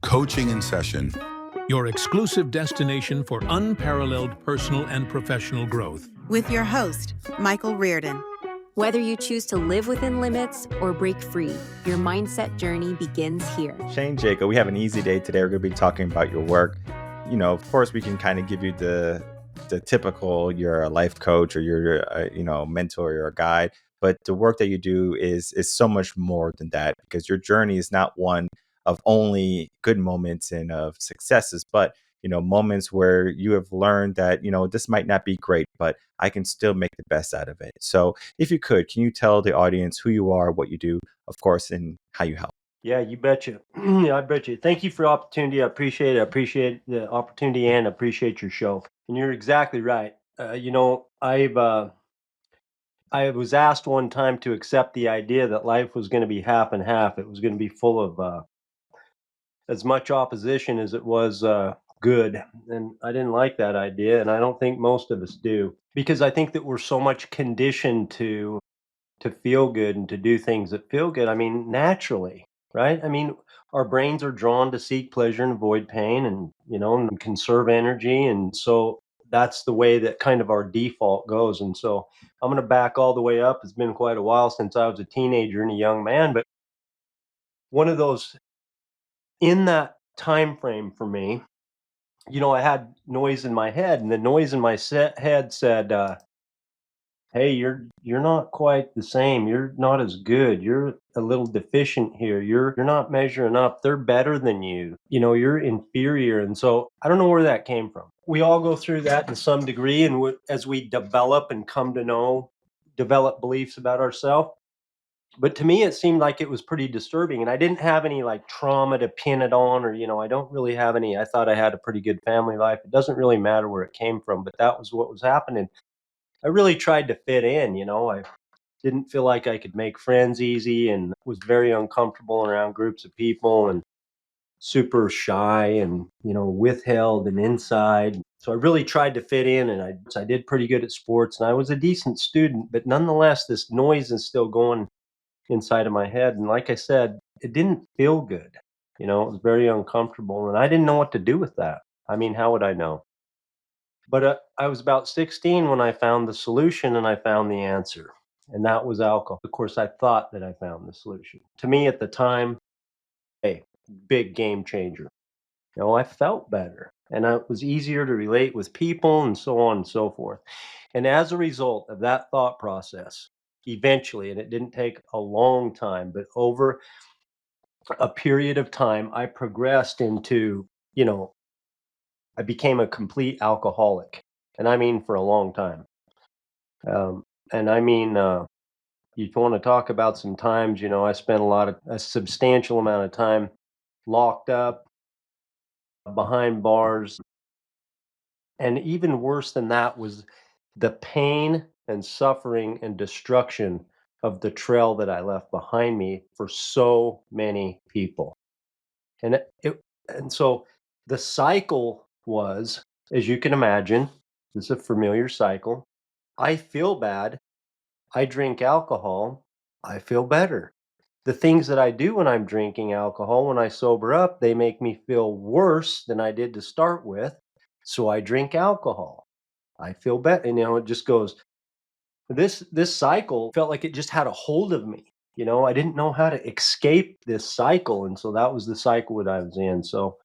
Coaching in Session. Your exclusive destination for unparalleled personal and professional growth. With your host, Michael Rearden. Whether you choose to live within limits or break free, your mindset journey begins here. Shane Jacob, we have an easy day today. We're going to be talking about your work. You know, of course, we can kind of give you the typical, you're a life coach or you're a mentor or a guide. But the work that you do is so much more than that, because your journey is not one of only good moments and of successes, but moments where you have learned that this might not be great, but I can still make the best out of it. So if you could, can you tell the audience who you are, what you do, of course, and how you help? Yeah, you betcha. I bet you. Thank you for the opportunity. I appreciate it. I appreciate the opportunity and appreciate your show. And you're exactly right. I was asked one time to accept the idea that life was going to be half and half. It was going to be full of as much opposition as it was good. And I didn't like that idea. And I don't think most of us do, because I think that we're so much conditioned to feel good and to do things that feel good. I mean, naturally, right? I mean, our brains are drawn to seek pleasure and avoid pain and conserve energy. And so that's the way that kind of our default goes. And so I'm going to back all the way up. It's been quite a while since I was a teenager and a young man, but one of those in that time frame for me, I had noise in my head, and the noise in my head said, hey, you're not quite the same. You're not as good. You're a little deficient here. You're not measuring up. They're better than you. You're inferior. And so I don't know where that came from. We all go through that to some degree, and as we develop and come to develop beliefs about ourselves. But to me, it seemed like it was pretty disturbing, and I didn't have any like trauma to pin it on, or I don't really have any. I thought I had a pretty good family life. It doesn't really matter where it came from, but that was what was happening. I really tried to fit in, I didn't feel like I could make friends easy, and was very uncomfortable around groups of people, and super shy and, withheld and inside. So I really tried to fit in, and I did pretty good at sports, and I was a decent student, but nonetheless, this noise is still going inside of my head. And like I said, it didn't feel good. It was very uncomfortable, and I didn't know what to do with that. I mean, how would I know? But I was about 16 when I found the solution, and I found the answer, and that was alcohol. Of course, I thought that I found the solution. To me at the time, hey, big game changer. I felt better, and it was easier to relate with people, and so on and so forth. And as a result of that thought process, eventually, and it didn't take a long time, but over a period of time, I progressed into, I became a complete alcoholic. And I mean for a long time. And I mean, you want to talk about some times, I spent a substantial amount of time locked up behind bars. And even worse than that was the pain and suffering and destruction of the trail that I left behind me for so many people. And so the cycle was, as you can imagine, this is a familiar cycle. I feel bad. I drink alcohol. I feel better. The things that I do when I'm drinking alcohol, when I sober up, they make me feel worse than I did to start with. So I drink alcohol. I feel better. And, it just goes, this cycle felt like it just had a hold of me. I didn't know how to escape this cycle. And so that was the cycle that I was in. So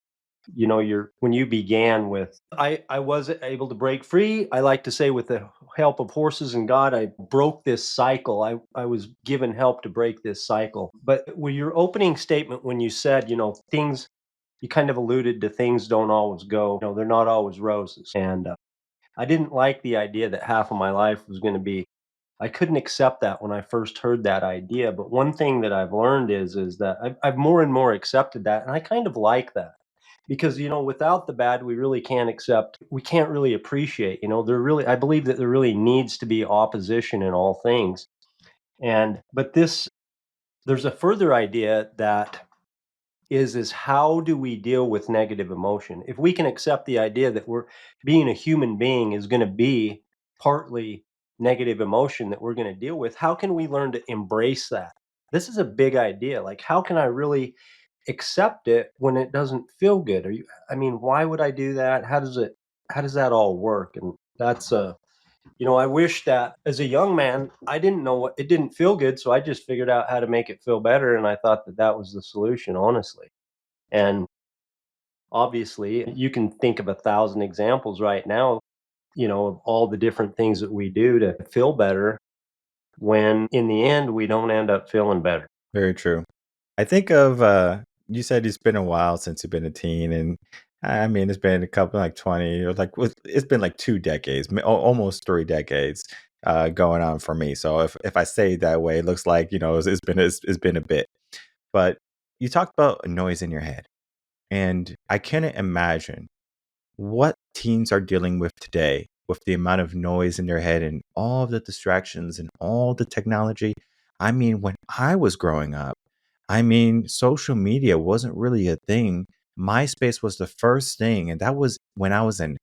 when you began with, I was able to break free. I like to say, with the help of horses and God, I broke this cycle. I was given help to break this cycle. But with your opening statement, when you said, things, you kind of alluded to things don't always go, they're not always roses. And I didn't like the idea that half of my life was going to be, I couldn't accept that when I first heard that idea. But one thing that I've learned is that I've more and more accepted that. And I kind of like that. Because, without the bad, we really can't accept, we can't really appreciate, I believe that there really needs to be opposition in all things. But there's a further idea that is how do we deal with negative emotion? If we can accept the idea that being a human being is going to be partly negative emotion that we're going to deal with, how can we learn to embrace that? This is a big idea. Like, how can I really accept it when it doesn't feel good. I mean, why would I do that? How does that all work? And that's I wish that as a young man, I didn't know what it didn't feel good, so I just figured out how to make it feel better, and I thought that that was the solution, honestly. And obviously, you can think of 1,000 examples right now, of all the different things that we do to feel better when in the end we don't end up feeling better. Very true. I think of you said it's been a while since you've been a teen, and I mean it's been a couple like 20 or it's been like 2 decades, almost 3 decades going on for me. So if I say it that way, it looks like it's been a bit. But you talked about a noise in your head, and I can't imagine what teens are dealing with today with the amount of noise in their head and all of the distractions and all the technology. I mean, when I was growing up, I mean, social media wasn't really a thing. MySpace was the first thing, and that was when I was in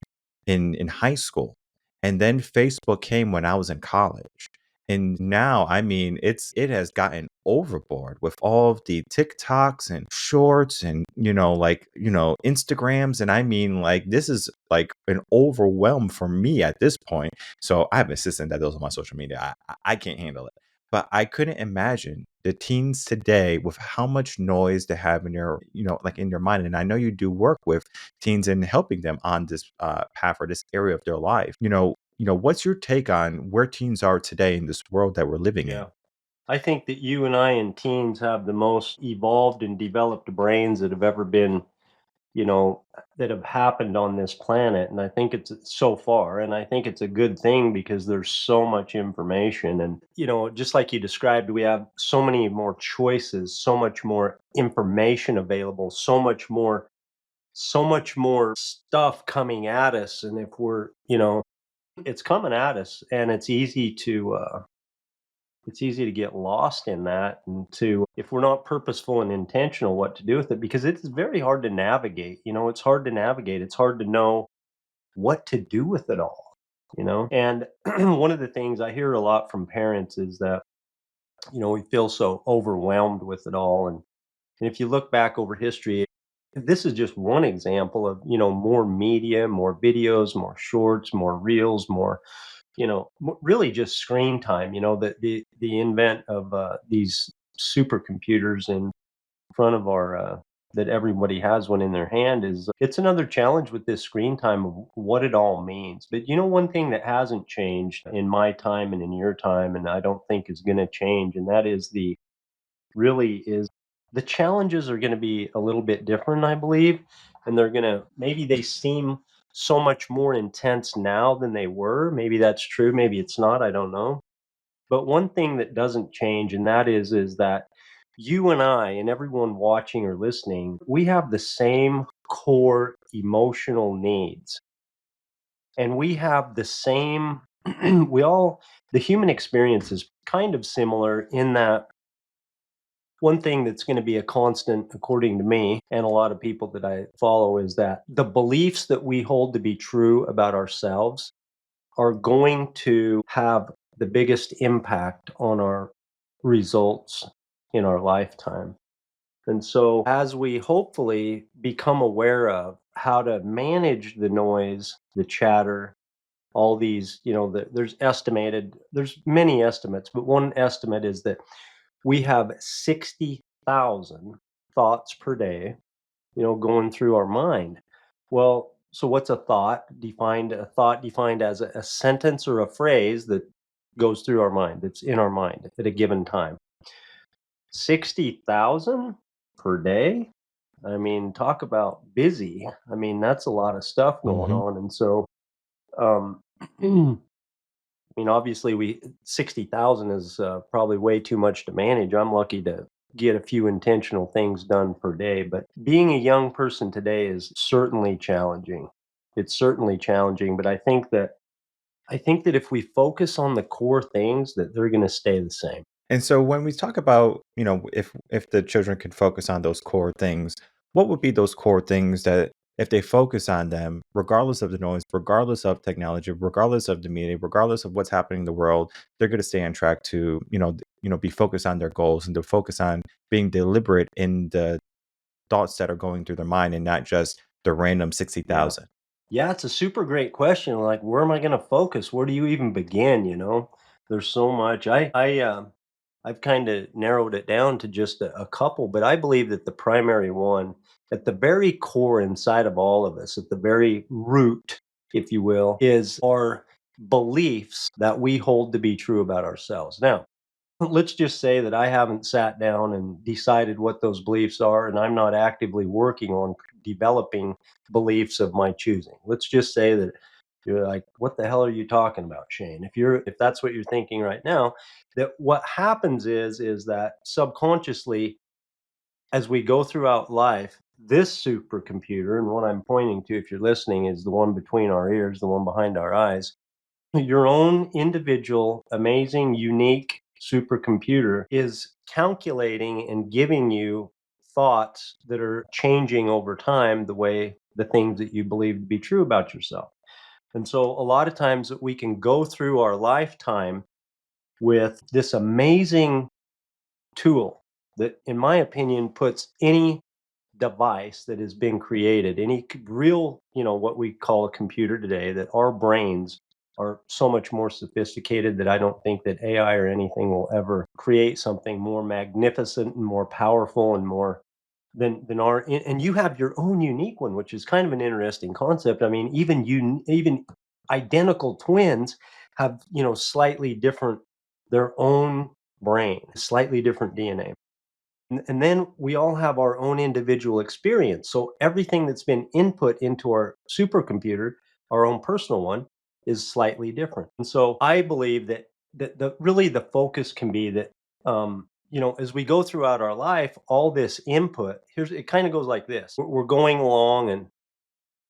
high school. And then Facebook came when I was in college. And now, I mean, it has gotten overboard with all of the TikToks and shorts and Instagrams. And I mean, like, this is like an overwhelm for me at this point. So I have an assistant that does my social media. I can't handle it. But I couldn't imagine the teens today with how much noise they have in in their mind. And I know you do work with teens and helping them on this path or this area of their life. What's your take on where teens are today in this world that we're living in? Yeah. I think that you and I and teens have the most evolved and developed brains that have ever been, you know, that have happened on this planet. And I think it's so far, and I think it's a good thing because there's so much information. And, just like you described, we have so many more choices, so much more information available, so much more stuff coming at us. And if it's coming at us, and it's easy to get lost in that, and to if we're not purposeful and intentional what to do with it, because it's very hard to navigate. It's hard to navigate. It's hard to know what to do with it all. And one of the things I hear a lot from parents is that we feel so overwhelmed with it all. And if you look back over history, this is just one example of more media, more videos, more shorts, more reels, more really just screen time. The invent of these supercomputers in front of our that everybody has one in their hand is it's another challenge with this screen time of what it all means. But one thing that hasn't changed in my time and in your time, and I don't think is going to change, and that is the challenges are going to be a little bit different, I believe, and maybe they seem so much more intense now than they were. Maybe that's true, maybe it's not, I don't know. But one thing that doesn't change, and that is that you and I and everyone watching or listening, we have the same core emotional needs. And we have the same the human experience is kind of similar in that one thing that's going to be a constant, according to me and a lot of people that I follow, is that the beliefs that we hold to be true about ourselves are going to have the biggest impact on our results in our lifetime. And so, as we hopefully become aware of how to manage the noise, the chatter, all these, there's many estimates, but one estimate is that we have 60,000 thoughts per day, going through our mind. Well, so what's a thought? A thought defined as a sentence or a phrase that goes through our mind, that's in our mind at a given time. 60,000 per day? I mean, talk about busy. I mean, that's a lot of stuff going Hmm. on. And so, I mean, obviously, we 60,000 is probably way too much to manage. I'm lucky to get a few intentional things done per day, but being a young person today is certainly challenging. It's certainly challenging, but I think that if we focus on the core things, that they're going to stay the same. And so when we talk about, if the children can focus on those core things, what would be those core things that if they focus on them, regardless of the noise, regardless of technology, regardless of the media, regardless of what's happening in the world, they're going to stay on track to, be focused on their goals and to focus on being deliberate in thoughts that are going through their mind and not just the random Yeah. 60,000? Yeah, it's a super great question. Like, where am I going to focus? Where do you even begin? There's so much. I've kind of narrowed it down to just a couple, but I believe that the primary one, at the very core inside of all of us, at the very root, if you will, is our beliefs that we hold to be true about ourselves. Now, let's just say that I haven't sat down and decided what those beliefs are, and I'm not actively working on developing beliefs of my choosing. Let's just say that you're like, "What the hell are you talking about, Shane?" If that's what you're thinking right now, that what happens is that subconsciously, as we go throughout life, this supercomputer, and what I'm pointing to, if you're listening, is the one between our ears, the one behind our eyes, your own individual, amazing, unique supercomputer is calculating and giving you thoughts that are changing over time the things that you believe to be true about yourself. And so a lot of times that we can go through our lifetime with this amazing tool that, in my opinion, puts any device that has been created, any real, what we call a computer today, that our brains are so much more sophisticated that I don't think that AI or anything will ever create something more magnificent and more powerful and more than and you have your own unique one, which is kind of an interesting concept. I mean, even identical twins have, slightly different, their own brain, slightly different DNA. And then we all have our own individual experience. So everything that's been input into our supercomputer, our own personal one, is slightly different. And so I believe that the really the focus can be that, as we go throughout our life, all this input, it kind of goes like this. We're going along,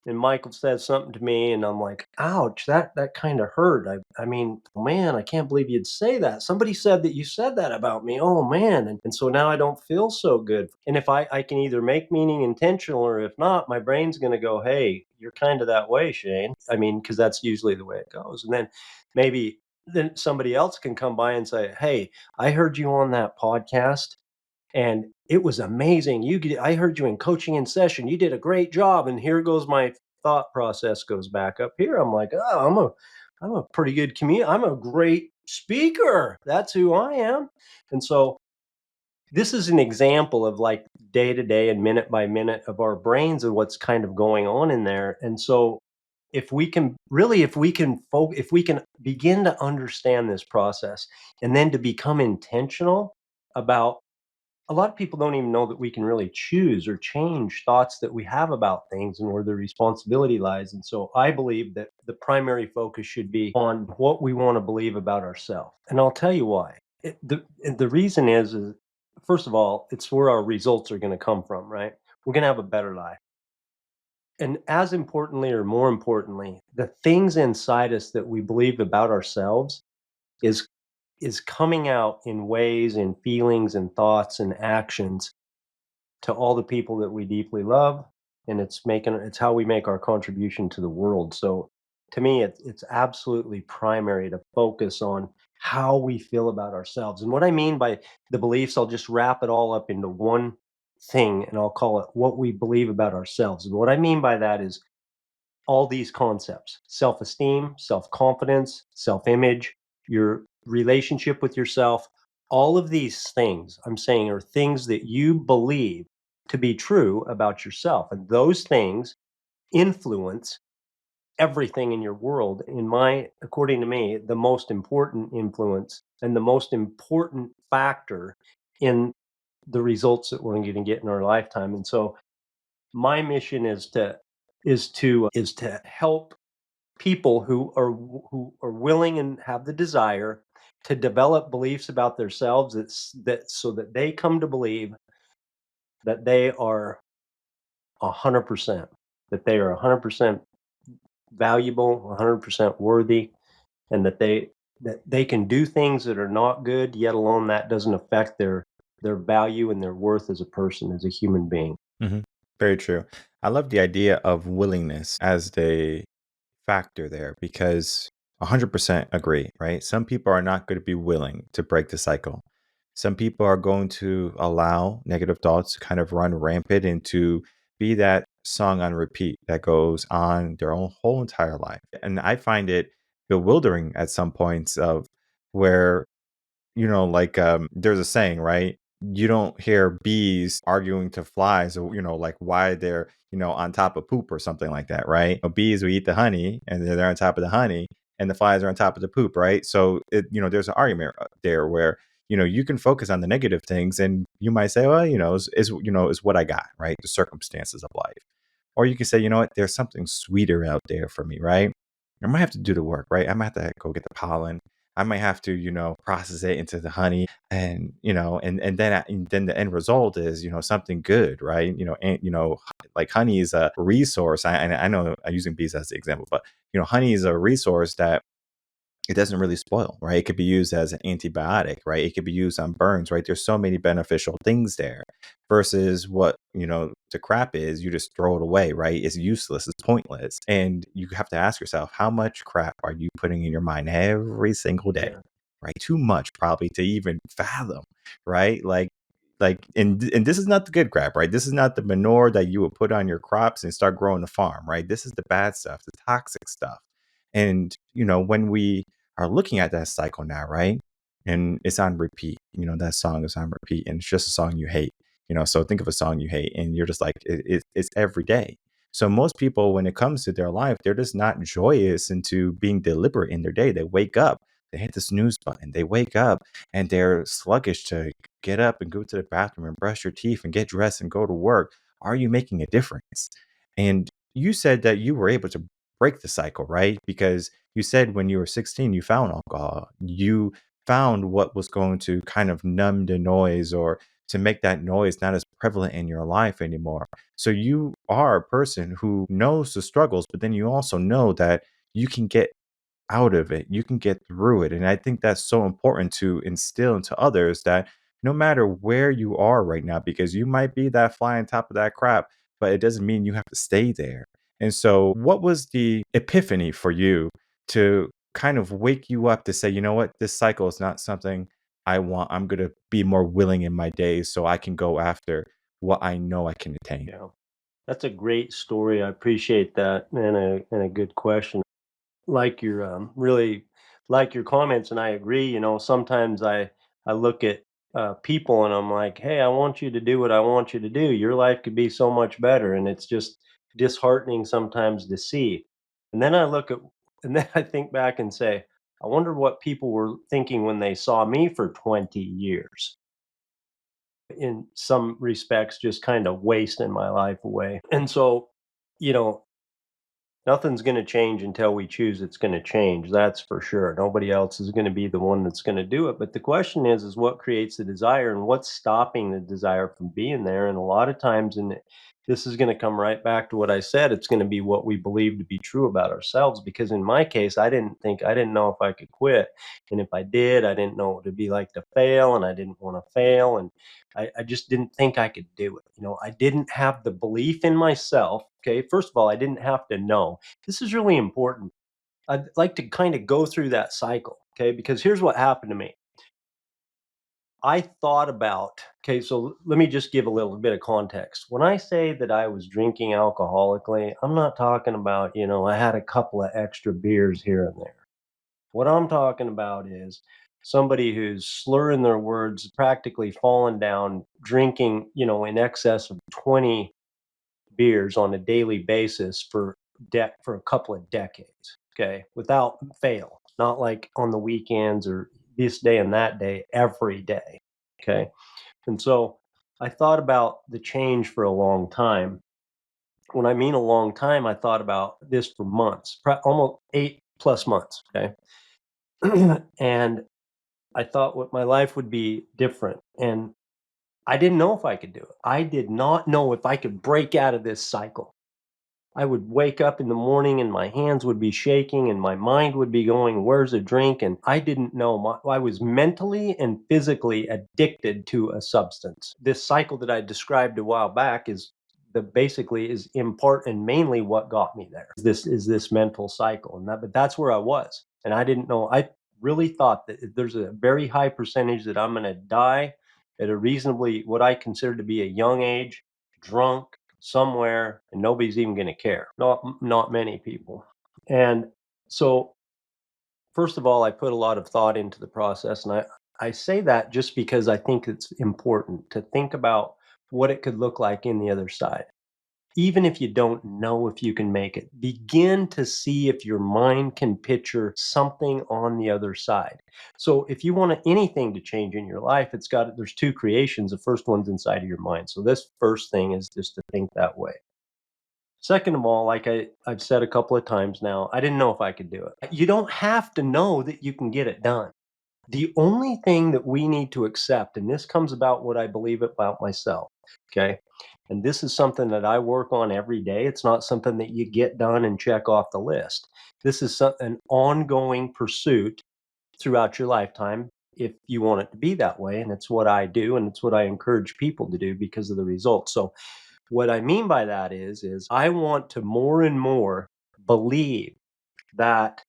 and Michael says something to me, and I'm like, "Ouch, that kind of hurt." I mean, man, I can't believe you'd say that. Somebody said that you said that about me. Oh man, and so now I don't feel so good. And if I can either make meaning intentional, or if not, my brain's going to go, "Hey, you're kind of that way, Shane." I mean, because that's usually the way it goes. And then maybe then somebody else can come by and say, "Hey, I heard you on that podcast, and it was amazing. I heard you in coaching in session. You did a great job." And here goes my thought process goes back up here. I'm like, "Oh, I'm a pretty good I'm a great speaker. That's who I am." And so this is an example of, like, day to day and minute by minute of our brains and what's kind of going on in there. And so if we can begin to understand this process, and then to become intentional about, a lot of people don't even know that we can really choose or change thoughts that we have about things and where the responsibility lies. And so I believe that the primary focus should be on what we want to believe about ourselves. And I'll tell you why. The reason is, first of all, it's where our results are going to come from, right? We're going to have a better life. And as importantly, or more importantly, the things inside us that we believe about ourselves is is coming out in ways and feelings and thoughts and actions to all the people that we deeply love, and it's how we make our contribution to the world. So to me, it's absolutely primary to focus on how we feel about ourselves. And what I mean by the beliefs, I'll just wrap it all up into one thing, and I'll call it what we believe about ourselves. And what I mean by that is all these concepts: self esteem, self confidence, self image, your relationship with yourself. All of these things I'm saying are things that you believe to be true about yourself. And those things influence everything in your world. According to me, the most important influence and the most important factor in the results that we're going to get in our lifetime. And so my mission is to help people who are willing and have the desire to develop beliefs about themselves, that so that they come to believe that they are 100%, that they are 100% valuable, 100% worthy, and that they can do things that are not good, yet alone that doesn't affect their value and their worth as a person, as a human being. Hmm. Very true. I love the idea of willingness as the factor there because 100% agree, right? Some people are not going to be willing to break the cycle. Some people are going to allow negative thoughts to kind of run rampant and to be that song on repeat that goes on their own whole entire life. And I find it bewildering at some points of where, like, there's a saying, right? You don't hear bees arguing to flies, or like why they're on top of poop or something like that, right? Bees will eat the honey, and they're on top of the honey, and the flies are on top of the poop, right? So there's an argument there where you can focus on the negative things, and you might say, well, is what I got, right? The circumstances of life. Or you can say, you know what, there's something sweeter out there for me, right? I might have to do the work, right? I might have to go get the pollen. I might have to, process it into the honey, and and then the end result is, something good, right? And like honey is a resource. I know I'm using bees as the example, but honey is a resource that it doesn't really spoil, right? It could be used as an antibiotic, right? It could be used on burns, right? There's so many beneficial things there versus what, the crap is, you just throw it away, right? It's useless, it's pointless. And you have to ask yourself, how much crap are you putting in your mind every single day, Yeah. right? Too much probably to even fathom, right? And this is not the good crap, right? This is not the manure that you would put on your crops and start growing the farm, right? This is the bad stuff, the toxic stuff. And when we are looking at that cycle now, right? And it's on repeat. That song is on repeat, and it's just a song you hate. So think of a song you hate, and you're just like, it's every day. So most people, when it comes to their life, they're just not joyous into being deliberate in their day. They wake up, they hit the snooze button. They wake up and they're sluggish to get up and go to the bathroom and brush your teeth and get dressed and go to work. Are you making a difference? And you said that you were able to break the cycle, right? Because you said when you were 16, you found alcohol. You found what was going to kind of numb the noise, or to make that noise not as prevalent in your life anymore. So you are a person who knows the struggles, but then you also know that you can get out of it. You can get through it. And I think that's so important to instill into others, that no matter where you are right now, because you might be that fly on top of that crap, but it doesn't mean you have to stay there. And so, what was the epiphany for you to kind of wake you up to say, you know what, this cycle is not something I want. I'm going to be more willing in my days so I can go after what I know I can attain. Yeah. That's a great story. I appreciate that, and a good question. Like your really like your comments, and I agree. Sometimes I look at people and I'm like, hey, I want you to do what I want you to do. Your life could be so much better, and it's just disheartening sometimes to see. And then I look at and then I think back and say, I wonder what people were thinking when they saw me for 20 years. In some respects, just kind of wasting my life away. And so, you know, nothing's gonna change until we choose it's gonna change, that's for sure. Nobody else is gonna be the one that's gonna do it, but the question is what creates the desire and what's stopping the desire from being there, and a lot of times, and this is gonna come right back to what I said, it's gonna be what we believe to be true about ourselves, because in my case, I didn't know if I could quit, and if I did, I didn't know what it'd be like to fail, and I didn't wanna fail, and I just didn't think I could do it. I didn't have the belief in myself. Okay, first of all, I didn't have to know. This is really important. I'd like to kind of go through that cycle, okay? Because here's what happened to me. I thought about, okay, so let me just give a little bit of context. When I say that I was drinking alcoholically, I'm not talking about, I had a couple of extra beers here and there. What I'm talking about is somebody who's slurring their words, practically falling down, drinking, in excess of 20 beers on a daily basis for a couple of decades, okay, without fail, not like on the weekends or this day and that day, every day, okay. And so I thought about the change for a long time. When I mean a long time, I thought about this for months, almost 8+ months, okay. And I thought what my life would be different, and I didn't know if I could do it. I did not know if I could break out of this cycle. I would wake up in the morning and my hands would be shaking and my mind would be going, "Where's a drink?" And I didn't know. I was mentally and physically addicted to a substance. This cycle that I described a while back basically is in part and mainly what got me there. This is this mental cycle, but that's where I was, and I didn't know. I really thought that there's a very high percentage that I'm going to die at a reasonably, what I consider to be a young age, drunk somewhere, and nobody's even going to care. Not many people. And so, first of all, I put a lot of thought into the process, and I say that just because I think it's important to think about what it could look like in the other side. Even if you don't know if you can make it, begin to see if your mind can picture something on the other side. So if you want anything to change in your life, there's two creations. The first one's inside of your mind. So this first thing is just to think that way. Second of all, like I've said a couple of times now, I didn't know if I could do it. You don't have to know that you can get it done. The only thing that we need to accept, and this comes about what I believe about myself, okay? And this is something that I work on every day. It's not something that you get done and check off the list. This is an ongoing pursuit throughout your lifetime if you want it to be that way. And it's what I do, and it's what I encourage people to do because of the results. So what I mean by that is I want to more and more believe that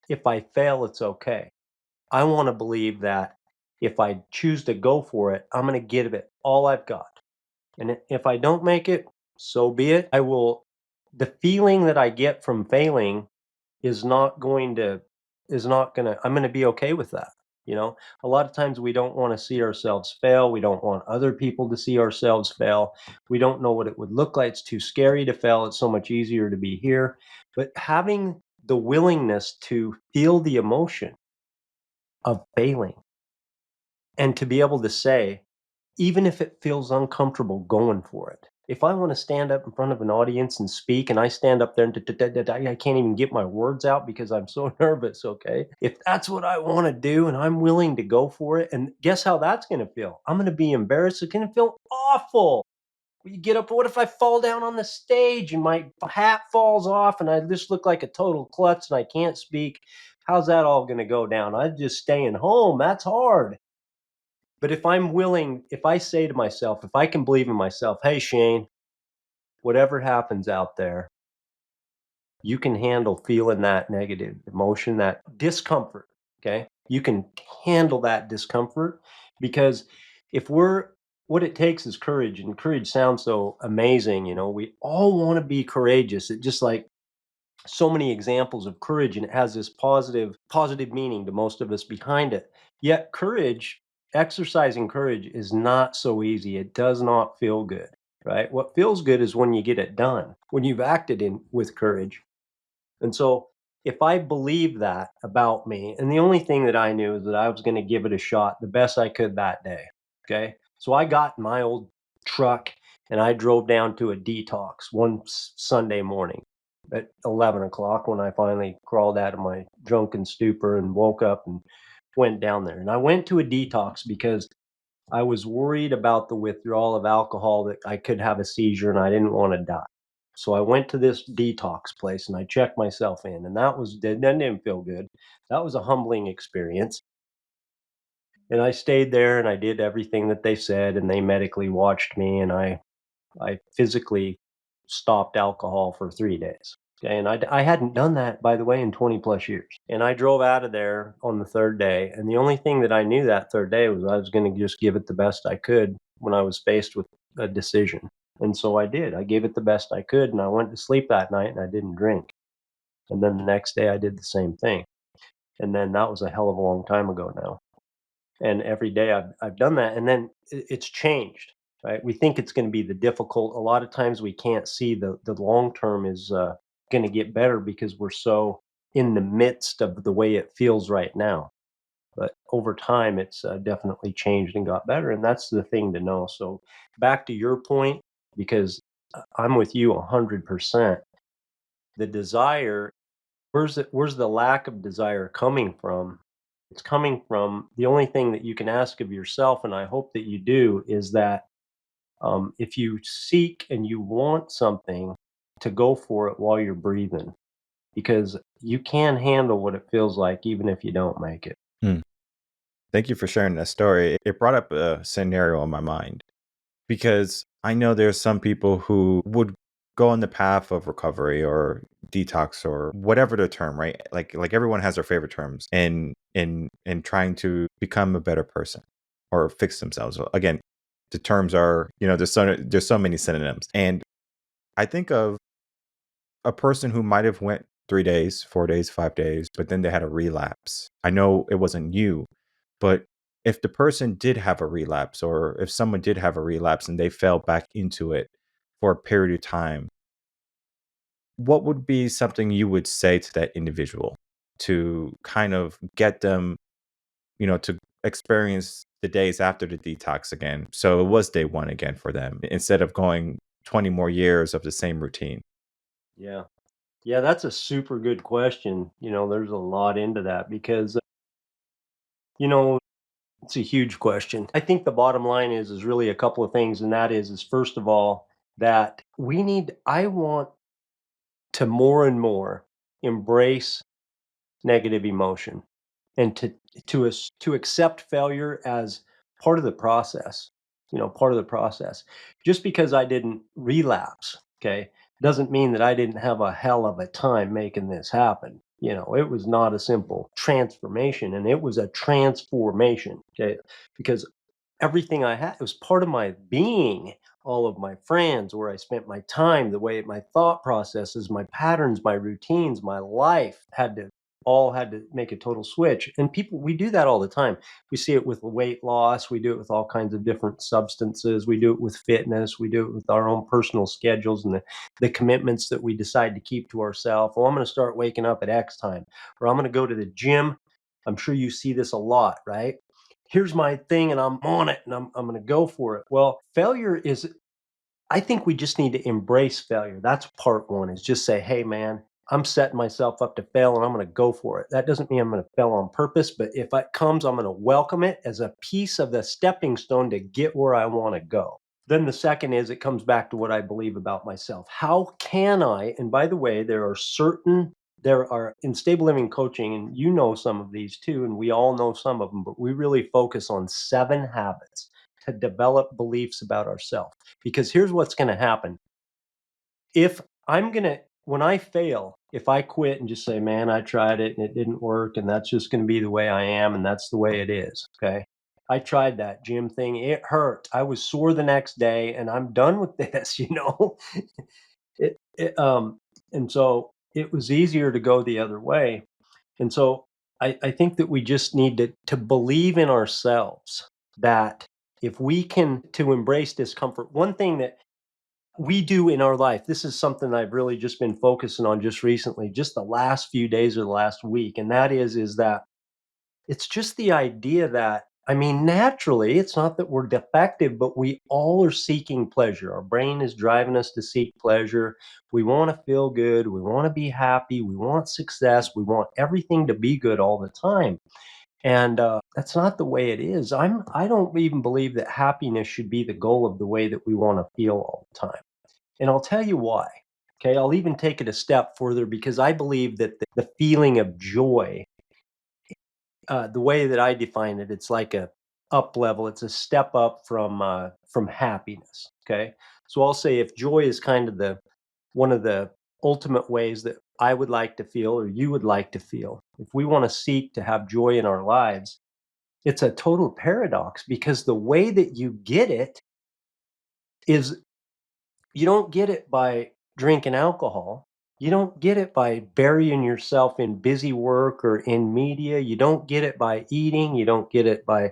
if I fail, it's okay. I want to believe that if I choose to go for it, I'm going to give it all I've got. And if I don't make it, so be it. The feeling that I get from failing is not going to, I'm going to be okay with that. A lot of times we don't want to see ourselves fail. We don't want other people to see ourselves fail. We don't know what it would look like. It's too scary to fail. It's so much easier to be here. But having the willingness to feel the emotion of failing and to be able to say, even if it feels uncomfortable going for it. If I want to stand up in front of an audience and speak and I stand up there and I can't even get my words out because I'm so nervous, okay? If that's what I want to do and I'm willing to go for it, and guess how that's going to feel? I'm going to be embarrassed. It's going to feel awful. You get up, what if I fall down on the stage and my hat falls off and I just look like a total klutz and I can't speak? How's that all going to go down? I'm just staying home. That's hard. But if I say to myself, if I can believe in myself, hey, Shane, whatever happens out there, you can handle feeling that negative emotion, that discomfort. Okay. You can handle that discomfort because what it takes is courage, and courage sounds so amazing. We all want to be courageous. It just like so many examples of courage, and it has this positive meaning to most of us behind it. Yet exercising courage is not so easy. It does not feel good, right? What feels good is when you get it done, when you've acted in with courage. And so if I believe that about me, and the only thing that I knew is that I was going to give it a shot the best I could that day. Okay. So I got in my old truck and I drove down to a detox one Sunday morning at 11 o'clock when I finally crawled out of my drunken stupor and woke up and went down there. And I went to a detox because I was worried about the withdrawal of alcohol, that I could have a seizure and I didn't want to die. So I went to this detox place and I checked myself in, and that didn't feel good. That was a humbling experience. And I stayed there and I did everything that they said, and they medically watched me, and I physically stopped alcohol for 3 days. Okay, and I hadn't done that, by the way, in 20 plus years. And I drove out of there on the third day. And the only thing that I knew that third day was I was going to just give it the best I could when I was faced with a decision. And so I did. I gave it the best I could, and I went to sleep that night and I didn't drink. And then the next day I did the same thing. And then that was a hell of a long time ago now. And every day I've done that, and then it's changed, right? We think it's going to be the difficult. A lot of times we can't see the long term is going to get better because we're so in the midst of the way it feels right now. But over time, it's definitely changed and got better, and that's the thing to know. So back to your point, because I'm with you 100%. The desire, where's the lack of desire coming from? It's coming from the only thing that you can ask of yourself, and I hope that you do, is that if you seek and you want something, to go for it while you're breathing, because you can handle what it feels like even if you don't make it. Hmm. Thank you for sharing that story. It brought up a scenario in my mind because I know there's some people who would go on the path of recovery or detox or whatever the term, right? Like everyone has their favorite terms in trying to become a better person or fix themselves. Again, the terms are, there's so many synonyms. And I think of a person who might have went 3 days, 4 days, 5 days, but then they had a relapse. I know it wasn't you, but if the person did have a relapse, or if someone did have a relapse and they fell back into it for a period of time, what would be something you would say to that individual to kind of get them, to experience the days after the detox again? So it was day one again for them instead of going 20 more years of the same routine. Yeah. Yeah, that's a super good question. There's a lot into that because, you know, it's a huge question. I think the bottom line is really a couple of things, and that is first of all, that I want to more and more embrace negative emotion and to accept failure as part of the process, part of the process. Just because I didn't relapse, okay, doesn't mean that I didn't have a hell of a time making this happen. It was not a simple transformation, and it was a transformation, okay, because everything I had, it was part of my being, all of my friends, where I spent my time, the way my thought processes, my patterns, my routines, my life had to make a total switch. And people, we do that all the time. We see it with weight loss, we do it with all kinds of different substances, we do it with fitness, we do it with our own personal schedules and the commitments that we decide to keep to ourselves. Oh, I'm going to start waking up at X time, or I'm going to go to the gym. I'm sure you see this a lot, right? Here's my thing and I'm on it and I'm going to go for it. Well, failure is, I think we just need to embrace failure. That's part one, is just say, hey, man, I'm setting myself up to fail and I'm going to go for it. That doesn't mean I'm going to fail on purpose, but if it comes, I'm going to welcome it as a piece of the stepping stone to get where I want to go. Then the second is, it comes back to what I believe about myself. How can I, and by the way, there are in stable living coaching, and you know some of these too, and we all know some of them, but we really focus on 7 habits to develop beliefs about ourselves. Because here's what's going to happen. If I'm going to, when I fail, if I quit and just say, man, I tried it and it didn't work, and that's just going to be the way I am, and that's the way it is. Okay. I tried that gym thing. It hurt. I was sore the next day, and I'm done with this, it, it, um, and so it was easier to go the other way. And so I think that we just need to believe in ourselves, that if we can to embrace discomfort, one thing that we do in our life, this is something I've really just been focusing on just recently, just the last few days or the last week. And that is that it's just the idea that, I mean, naturally, it's not that we're defective, but we all are seeking pleasure. Our brain is driving us to seek pleasure. We want to feel good. We want to be happy. We want success. We want everything to be good all the time. And that's not the way it is. I don't even believe that happiness should be the goal of the way that we want to feel all the time. And I'll tell you why. Okay, I'll even take it a step further, because I believe that the feeling of joy, the way that I define it, it's like a up level. It's a step up from happiness. Okay, so I'll say, if joy is kind of the one of the ultimate ways that I would like to feel, or you would like to feel, if we want to seek to have joy in our lives, it's a total paradox, because the way that you get it is, you don't get it by drinking alcohol. You don't get it by burying yourself in busy work or in media. You don't get it by eating. You don't get it by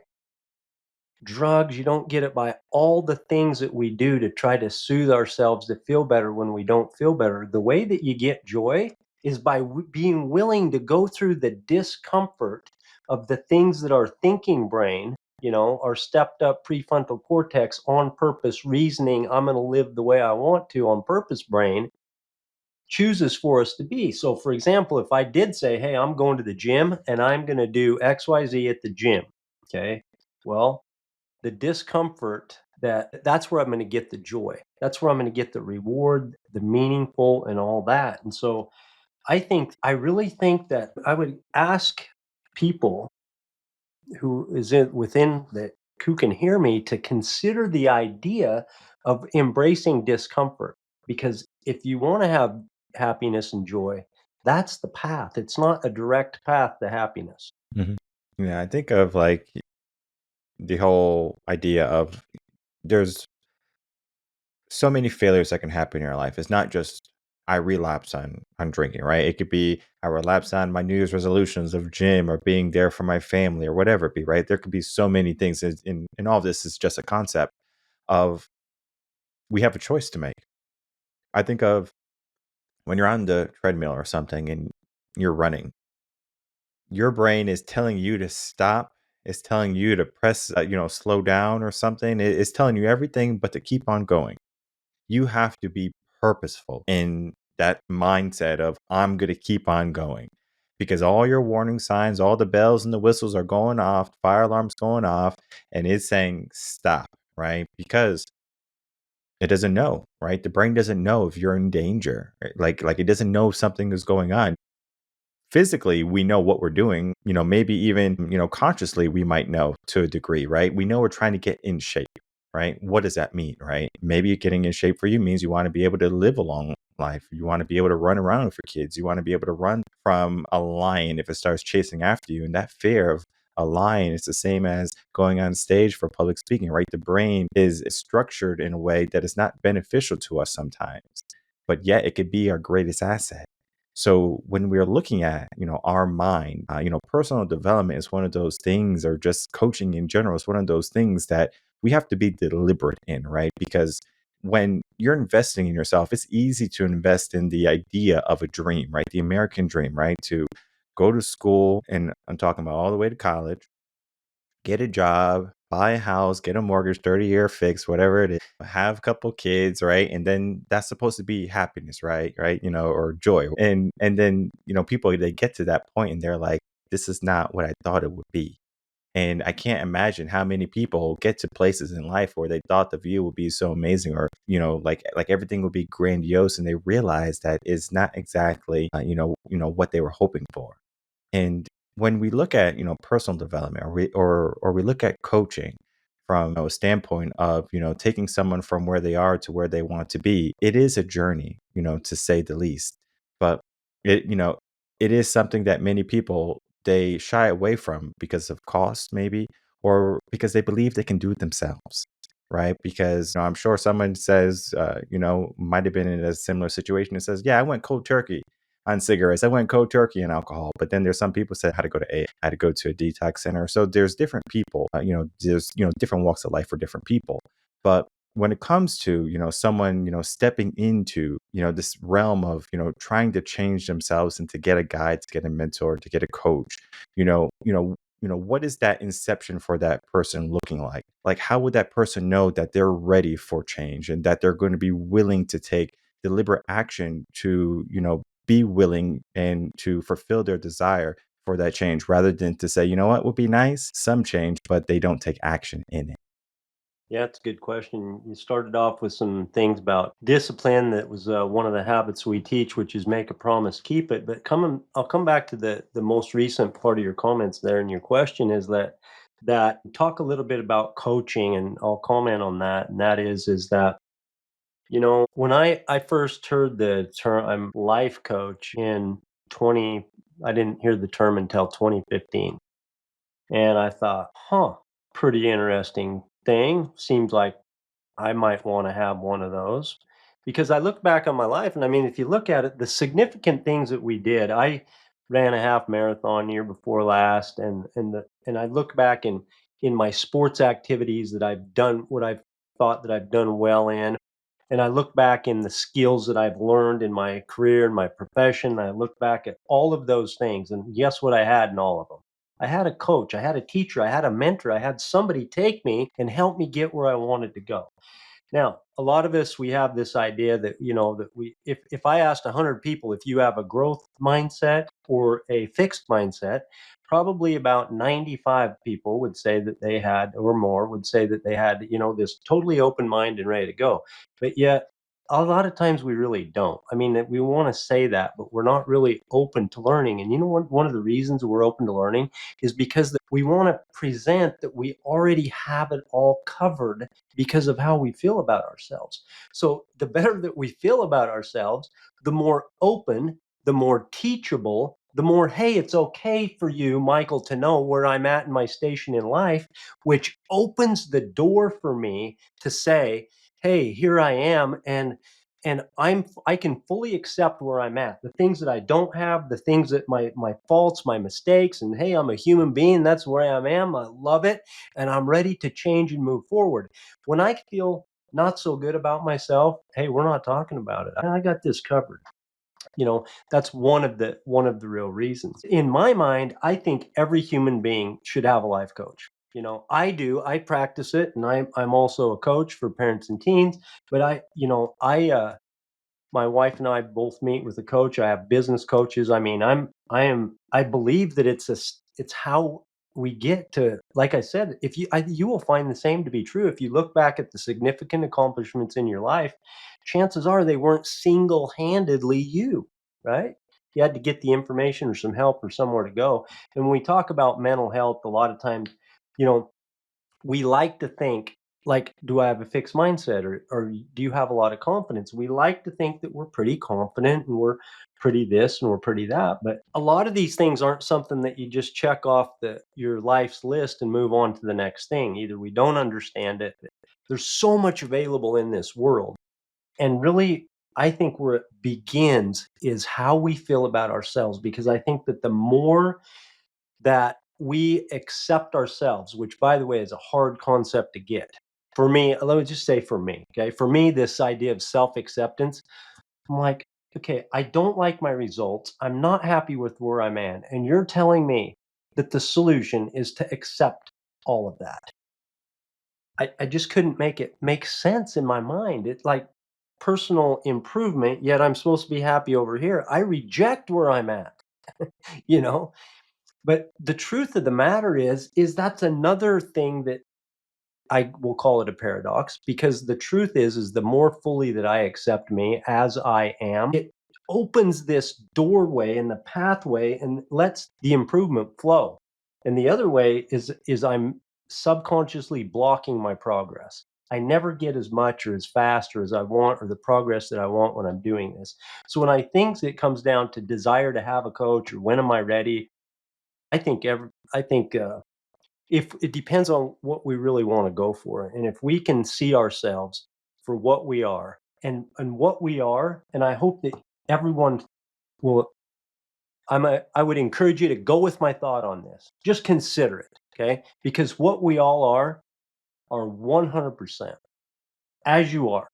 drugs. You don't get it by all the things that we do to try to soothe ourselves to feel better when we don't feel better. The way that you get joy is by being willing to go through the discomfort of the things that our thinking brain, our stepped up prefrontal cortex, on purpose reasoning, I'm going to live the way I want to on purpose brain, chooses for us to be. So, for example, if I did say, hey, I'm going to the gym and I'm going to do XYZ at the gym, okay, well, the discomfort, that's where I'm going to get the joy. That's where I'm going to get the reward, the meaningful, and all that. And so I really think that I would ask people who can hear me, to consider the idea of embracing discomfort. Because if you want to have happiness and joy. That's the path. It's not a direct path to happiness. Mhm. Yeah, I think of like the whole idea of there's so many failures that can happen in your life. It's not just I relapse on drinking, right? It could be I relapse on my New Year's resolutions of gym or being there for my family or whatever it be, right? There could be so many things. In all of this is just a concept of we have a choice to make. I think of when you're on the treadmill or something and you're running, your brain is telling you to stop. It's telling you to press, slow down or something. It's telling you everything but to keep on going. You have to be purposeful in that mindset of I'm going to keep on going because all your warning signs, all the bells and the whistles are going off, fire alarms going off, and it's saying stop, right? Because it doesn't know, right? The brain doesn't know if you're in danger, right? Like it doesn't know if something is going on. Physically, we know what we're doing, maybe even, consciously we might know to a degree, right? We know we're trying to get in shape, right? What does that mean, right? Maybe getting in shape for you means you want to be able to live a long life. You want to be able to run around with your kids. You want to be able to run from a lion if it starts chasing after you. And that fear of a lion is the same as going on stage for public speaking, right? The brain is structured in a way that is not beneficial to us sometimes, but yet it could be our greatest asset. So when we're looking at, our mind, personal development is one of those things, or just coaching in general is one of those things that we have to be deliberate in, right? Because when you're investing in yourself, it's easy to invest in the idea of a dream, right? The American dream, right? To go to school, and I'm talking about all the way to college, get a job, buy a house, get a mortgage, 30-year fix, whatever it is, have a couple kids, right? And then that's supposed to be happiness, right? Right? Or joy. And then, people they get to that point and they're like, this is not what I thought it would be. And I can't imagine how many people get to places in life where they thought the view would be so amazing, or like everything would be grandiose, and they realize that it's not exactly what they were hoping for. And when we look at, personal development, or we look at coaching from a standpoint of, taking someone from where they are to where they want to be, it is a journey, to say the least. But it, you know, it is something that many people they shy away from because of cost, maybe, or because they believe they can do it themselves. Right. Because I'm sure someone says, might have been in a similar situation and says, yeah, I went cold turkey on cigarettes. I went cold turkey on alcohol. But then there's some people said how to go to A, how to go to a detox center. So there's different people, there's, different walks of life for different people. But when it comes to, someone, stepping into, this realm of, trying to change themselves and to get a guide, to get a mentor, to get a coach, what is that inception for that person looking like? Like, how would that person know that they're ready for change and that they're going to be willing to take deliberate action to, be willing and to fulfill their desire for that change, rather than to say, what would be nice? Some change, but they don't take action in it. Yeah, it's a good question. You started off with some things about discipline. That was one of the habits we teach, which is make a promise, keep it. But I'll come back to the most recent part of your comments there, and your question is that talk a little bit about coaching, and I'll comment on that. And that is that when I first heard the term I'm life coach in 20, I didn't hear the term until 2015, and I thought, huh, pretty interesting thing. Seems like I might want to have one of those, because I look back on my life, and I mean, if you look at it, the significant things that we did, I ran a half marathon year before last, and I look back in my sports activities that I've done, what I've thought that I've done well in, and I look back in the skills that I've learned in my career and my profession. And I look back at all of those things, and guess what I had in all of them? I had a coach, I had a teacher, I had a mentor, I had somebody take me and help me get where I wanted to go. Now, a lot of us, we have this idea that, that if I asked 100 people if you have a growth mindset or a fixed mindset, probably about 95 people would say that they had, or more would say that they had, this totally open mind and ready to go. But yet, a lot of times we really don't. I mean, we want to say that, but we're not really open to learning. And you know what? One of the reasons we're open to learning is because we want to present that we already have it all covered because of how we feel about ourselves. So the better that we feel about ourselves, the more open, the more teachable, the more, hey, it's okay for you, Michael, to know where I'm at in my station in life, which opens the door for me to say, hey, here I am, and I can fully accept where I'm at. The things that I don't have, the things that my faults, my mistakes, and hey, I'm a human being. That's where I am. I love it, and I'm ready to change and move forward. When I feel not so good about myself, hey, we're not talking about it. I got this covered. That's one of the real reasons. In my mind, I think every human being should have a life coach. I practice it, and I'm also a coach for parents and teens. But my wife and I both meet with a coach. I have business coaches. I mean, I believe that it's how we get to, like I said, if you will find the same to be true. If you look back at the significant accomplishments in your life, chances are they weren't single-handedly you, right? You had to get the information or some help or somewhere to go. And when we talk about mental health, a lot of times, you know, we like to think like, do I have a fixed mindset, or do you have a lot of confidence? We like to think that we're pretty confident and we're pretty this and we're pretty that. But a lot of these things aren't something that you just check off your life's list and move on to the next thing. Either we don't understand it. There's so much available in this world. And really, I think where it begins is how we feel about ourselves, because I think that the more that we accept ourselves, which, by the way, is a hard concept to get. For me, let me just say for me, okay? For me, this idea of self acceptance, I'm like, okay, I don't like my results. I'm not happy with where I'm at. And you're telling me that the solution is to accept all of that. I just couldn't make it make sense in my mind. It's like personal improvement, yet I'm supposed to be happy over here. I reject where I'm at, you know? But the truth of the matter is that's another thing that I will call it a paradox, because the truth is the more fully that I accept me as I am, it opens this doorway and the pathway and lets the improvement flow. And the other way is I'm subconsciously blocking my progress. I never get as much or as fast or as I want, or the progress that I want when I'm doing this. So when I think it comes down to desire to have a coach or when am I ready, I think if it depends on what we really want to go for, and if we can see ourselves for what we are, and what we are, and I hope that everyone will. I would encourage you to go with my thought on this. Just consider it, okay? Because what we all are 100% as you are.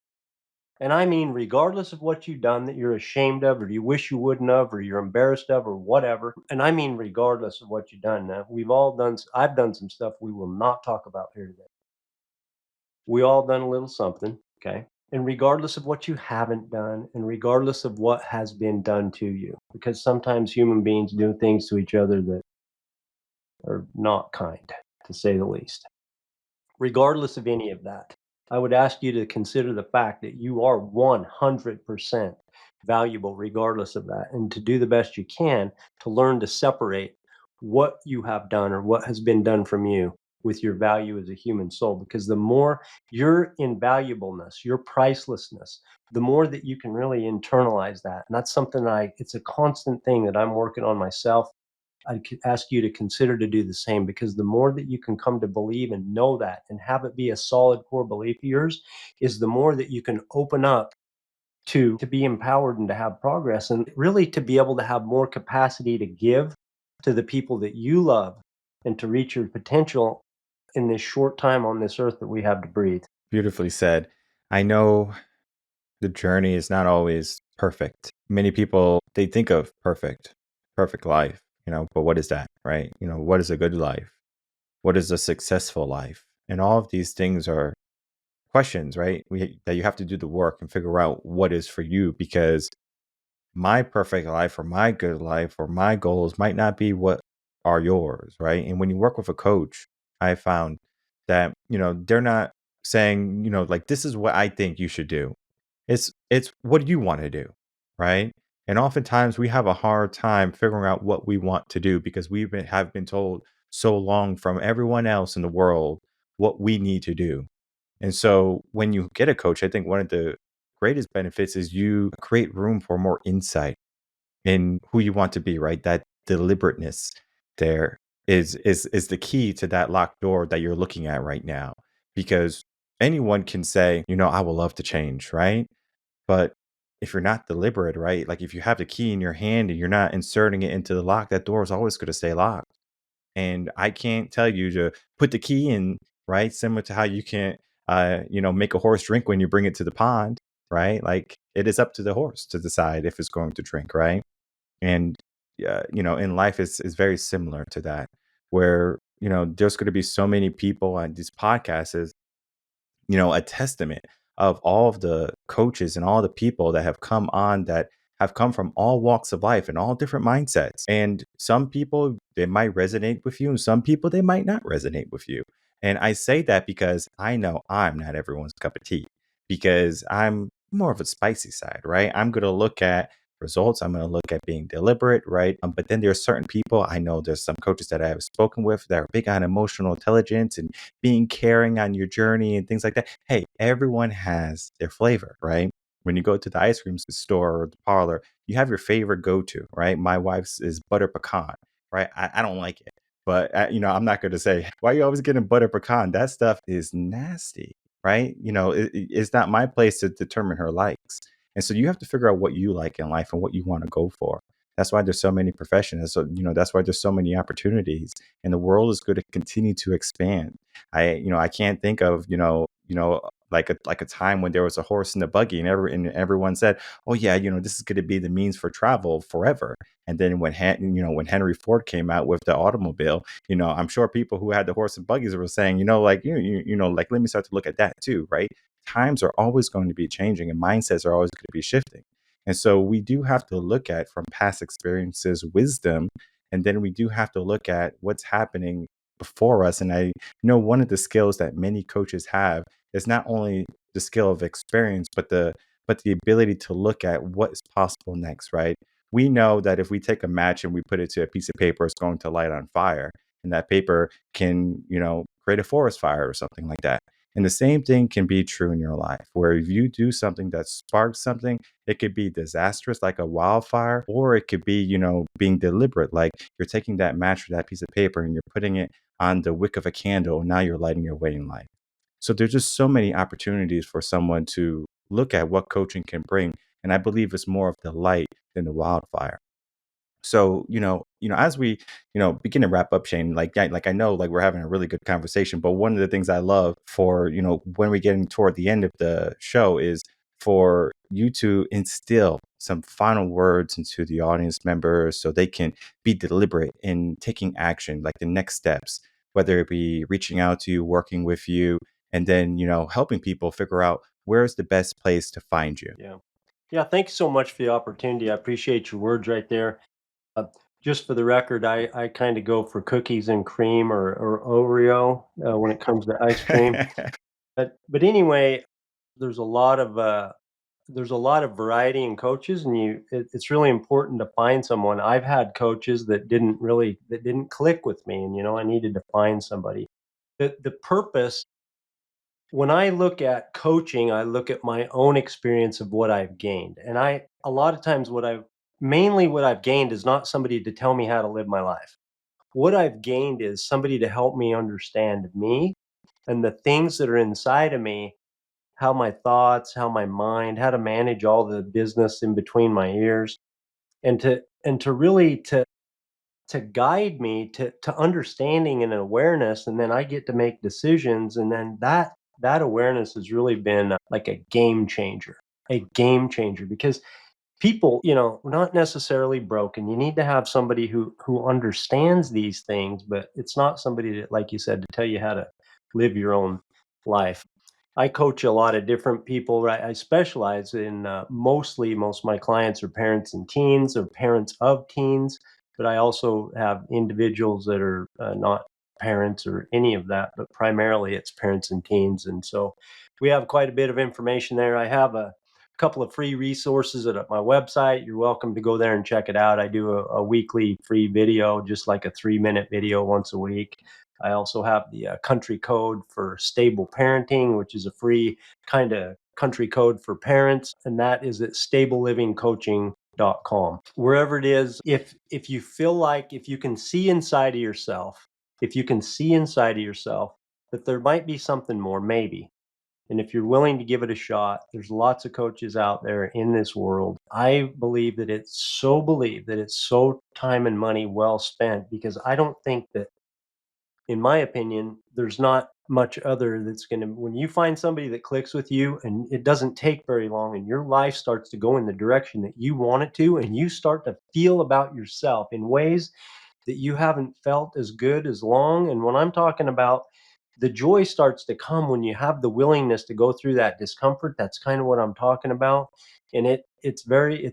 And I mean, regardless of what you've done that you're ashamed of, or you wish you wouldn't have, or you're embarrassed of, or whatever. And I mean, regardless of what you've done. Now, I've done some stuff we will not talk about here today. We all done a little something, okay? And regardless of what you haven't done, and regardless of what has been done to you, because sometimes human beings do things to each other that are not kind, to say the least. Regardless of any of that, I would ask you to consider the fact that you are 100% valuable regardless of that, and to do the best you can to learn to separate what you have done or what has been done from you with your value as a human soul. Because the more your invaluableness, your pricelessness, the more that you can really internalize that. And that's something it's a constant thing that I'm working on myself. I could ask you to consider to do the same, because the more that you can come to believe and know that and have it be a solid core belief of yours, is the more that you can open up to be empowered and to have progress, and really to be able to have more capacity to give to the people that you love, and to reach your potential in this short time on this earth that we have to breathe. Beautifully said. I know the journey is not always perfect. Many people, they think of perfect life, but what is that, right? What is a good life? What is a successful life? And all of these things are questions, right? That you have to do the work and figure out what is for you, because my perfect life or my good life or my goals might not be what are yours, right? And when you work with a coach, I found that, they're not saying, like, this is what I think you should do. It's what do you want to do, right? And oftentimes we have a hard time figuring out what we want to do because have been told so long from everyone else in the world what we need to do. And so when you get a coach, I think one of the greatest benefits is you create room for more insight in who you want to be, right? That deliberateness there is the key to that locked door that you're looking at right now. Because anyone can say, I would love to change, right? But if you're not deliberate, right? Like if you have the key in your hand and you're not inserting it into the lock, that door is always going to stay locked. And I can't tell you to put the key in, right? Similar to how you can't, make a horse drink when you bring it to the pond, right? Like it is up to the horse to decide if it's going to drink, right? And yeah, in life is very similar to that, where there's going to be so many people on these podcasts a testament of all of the coaches and all the people that have come on that have come from all walks of life and all different mindsets. And some people, they might resonate with you, and some people, they might not resonate with you. And I say that because I know I'm not everyone's cup of tea, because I'm more of a spicy side, right? I'm going to look at results. I'm going to look at being deliberate, right? But then there's certain people, I know there's some coaches that I have spoken with that are big on emotional intelligence and being caring on your journey and things like that. Hey, everyone has their flavor, right? When you go to the ice cream store or the parlor, you have your favorite go-to, right? My wife's is butter pecan, right? I don't like it, but I'm not going to say, why are you always getting butter pecan? That stuff is nasty, right? It's not my place to determine her likes. And so you have to figure out what you like in life and what you want to go for. That's why there's so many professions. So, that's why there's so many opportunities, and the world is going to continue to expand. I can't think of, like a time when there was a horse in the buggy, and everyone said, "Oh yeah, this is going to be the means for travel forever." And then when Henry Ford came out with the automobile, I'm sure people who had the horse and buggies were saying, like let me start to look at that too, right? Times are always going to be changing, and mindsets are always going to be shifting. And so we do have to look at from past experiences wisdom, and then we do have to look at what's happening before us. And I know one of the skills that many coaches have is not only the skill of experience, but the ability to look at what is possible next, right? We know that if we take a match and we put it to a piece of paper, it's going to light on fire. And that paper can, create a forest fire or something like that. And the same thing can be true in your life, where if you do something that sparks something, it could be disastrous like a wildfire, or it could be, being deliberate, like you're taking that match or that piece of paper and you're putting it on the wick of a candle, and now you're lighting your way in life. So there's just so many opportunities for someone to look at what coaching can bring. And I believe it's more of the light than the wildfire. So, as we, begin to wrap up, Shane, like I know, like we're having a really good conversation, but one of the things I love for, when we're getting toward the end of the show is for you to instill some final words into the audience members so they can be deliberate in taking action, like the next steps, whether it be reaching out to you, working with you, and then, helping people figure out where's the best place to find you. Yeah. Yeah. Thank you so much for the opportunity. I appreciate your words right there. Uh, just for the record, I kind of go for cookies and cream or Oreo when it comes to ice cream. But anyway, there's a lot of there's a lot of variety in coaches, and it's really important to find someone. I've had coaches that didn't click with me, and I needed to find somebody. The purpose when I look at coaching, I look at my own experience of what I've gained, and a lot of times what I've gained is not somebody to tell me how to live my life. What I've gained is somebody to help me understand me and the things that are inside of me, how my thoughts, how my mind, how to manage all the business in between my ears, and to really to guide me to understanding and awareness, and then I get to make decisions, and then that awareness has really been like a game changer because people, we're not necessarily broken. You need to have somebody who understands these things, but it's not somebody that, like you said, to tell you how to live your own life. I coach a lot of different people. Right? I specialize in mostly most of my clients are parents and teens or parents of teens, but I also have individuals that are not parents or any of that, but primarily it's parents and teens. And so we have quite a bit of information there. I have a couple of free resources at my website. You're welcome to go there and check it out. I do a weekly free video, just like a 3-minute video once a week. I also have the country code for stable parenting, which is a free kind of country code for parents, and that is at stablelivingcoaching.com. Wherever it is, if you feel like, if you can see inside of yourself, that there might be something more, maybe. And if you're willing to give it a shot, there's lots of coaches out there in this world. I believe that it's so time and money well spent, because I don't think that, in my opinion, there's not much other that's going to, when you find somebody that clicks with you, and it doesn't take very long, and your life starts to go in the direction that you want it to, and you start to feel about yourself in ways that you haven't felt as good as long. And when I'm talking about, the joy starts to come when you have the willingness to go through that discomfort. That's kind of what I'm talking about. And it's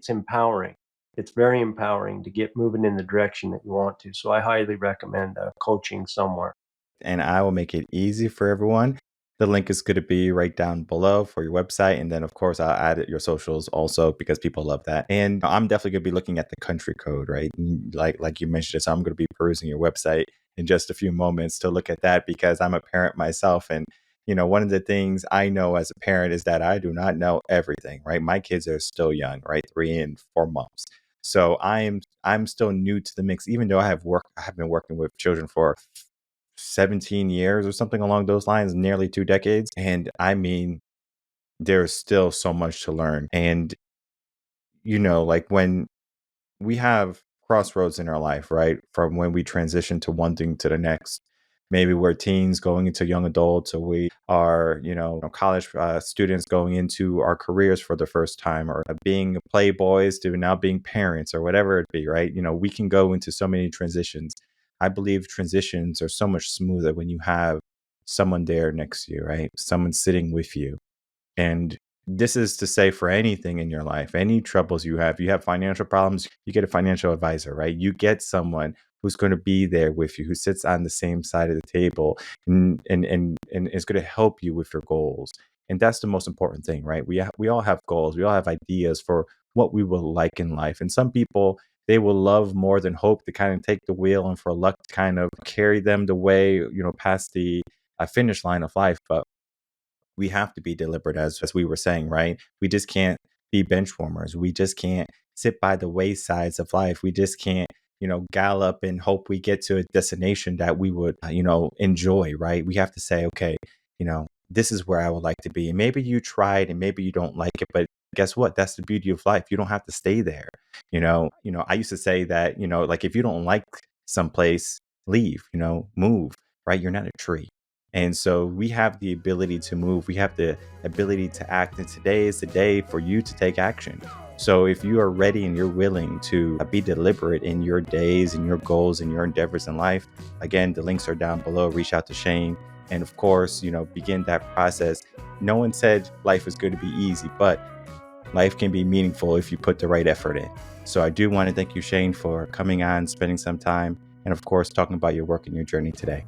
empowering. It's very empowering to get moving in the direction that you want to. So I highly recommend coaching somewhere. And I will make it easy for everyone. The link is going to be right down below for your website. And then, of course, I'll add your socials also, because people love that. And I'm definitely going to be looking at the country code, right? Like you mentioned, so I'm going to be perusing your website in just a few moments to look at that, because I'm a parent myself. And, one of the things I know as a parent is that I do not know everything, right? My kids are still young, right? 3 and 4 months. So I'm still new to the mix, even though I have been working with children for 17 years or something along those lines, nearly 2 decades. And I mean, there's still so much to learn. And, like when we have crossroads in our life, right? From when we transition to one thing to the next. Maybe we're teens going into young adults, or we are, college students going into our careers for the first time, or being playboys to now being parents, or whatever it be, right? We can go into so many transitions. I believe transitions are so much smoother when you have someone there next to you, right? Someone sitting with you. And this is to say, for anything in your life, any troubles you have financial problems, you get a financial advisor, right? You get someone who's going to be there with you, who sits on the same side of the table, and is going to help you with your goals. And that's the most important thing, right? We all have goals. We all have ideas for what we would like in life. And some people, they will love more than hope to kind of take the wheel, and for luck to kind of carry them the way, past the finish line of life. But we have to be deliberate, as we were saying, right? We just can't be bench warmers. We just can't sit by the waysides of life. We just can't, gallop and hope we get to a destination that we would, enjoy, right? We have to say, okay, this is where I would like to be. And maybe you tried and maybe you don't like it, but guess what? That's the beauty of life. You don't have to stay there. I used to say that, like if you don't like someplace, leave, move, right? You're not a tree. And so we have the ability to move. We have the ability to act. And today is the day for you to take action. So if you are ready and you're willing to be deliberate in your days and your goals and your endeavors in life, again, the links are down below. Reach out to Shane. And of course, begin that process. No one said life was going to be easy, but life can be meaningful if you put the right effort in. So I do want to thank you, Shane, for coming on, spending some time, and of course, talking about your work and your journey today.